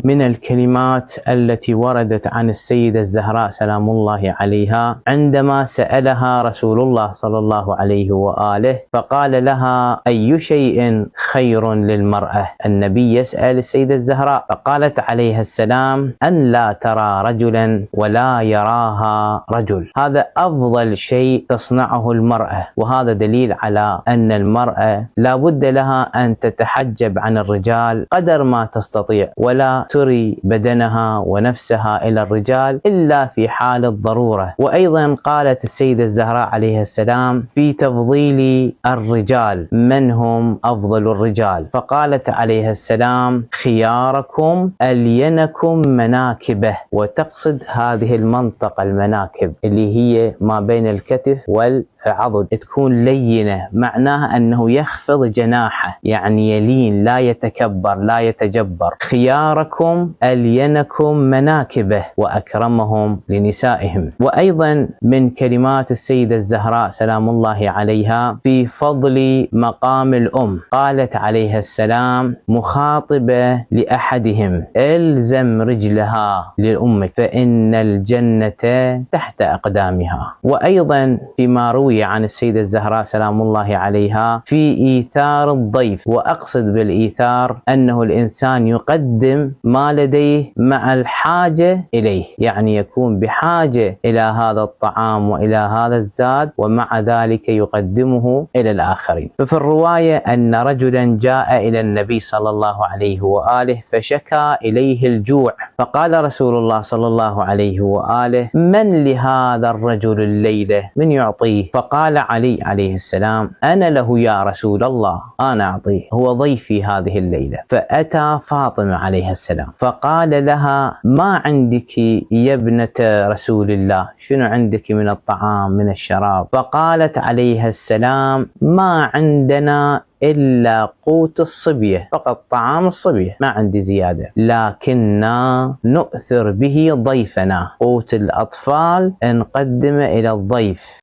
من الكلمات التي وردت عن السيدة الزهراء سلام الله عليها عندما سألها رسول الله صلى الله عليه وآله فقال لها: أي شيء خير للمرأة؟ النبي يسأل السيدة الزهراء فقالت عليها السلام: أن لا ترى رجلا ولا يراها رجل. هذا أفضل شيء تصنعه المرأة، وهذا دليل على أن المرأة لا بد لها أن تتحجب عن الرجال قدر ما تستطيع، ولا تري بدنها ونفسها إلى الرجال إلا في حال الضرورة. وأيضا قالت السيدة الزهراء عليه السلام في تفضيل الرجال: من هم أفضل الرجال؟ فقالت عليه السلام: خياركم ألينكم مناكبه. وتقصد هذه المنطقة المناكب اللي هي ما بين الكتف والعضد، تكون لينة، معناها أنه يخفض جناحه، يعني يلين، لا يتكبر لا يتجبر. خياركم ألينكم مناكبه وأكرمهم لنسائهم. وأيضا من كلمات السيدة الزهراء سلام الله عليها في فضل مقام الأم، قالت عليها السلام مخاطبة لأحدهم: الزم رجلها لأمك فإن الجنة تحت أقدامها. وأيضا فيما روي عن السيدة الزهراء سلام الله عليها في إيثار الضيف، وأقصد بالإيثار أنه الإنسان يقدم ما لديه مع الحاجة إليه، يعني يكون بحاجة إلى هذا الطعام وإلى هذا الزاد ومع ذلك يقدمه إلى الآخرين. ففي الرواية أن رجلا جاء إلى النبي صلى الله عليه وآله فشكى إليه الجوع، فقال رسول الله صلى الله عليه وآله: من لهذا الرجل الليلة من يعطيه؟ فقال علي عليه السلام: أنا له يا رسول الله، أنا أعطيه، هو ضيفي هذه الليلة. فأتى فاطمة عليه السلام فقال لها: ما عندك يا ابنة رسول الله؟ شنو عندك من الطعام من الشراب؟ فقالت عليها السلام: ما عندنا إلا قوت الصبية، فقط طعام الصبية، ما عندي زيادة، لكننا نؤثر به ضيفنا، قوت الأطفال نقدمه إلى الضيف.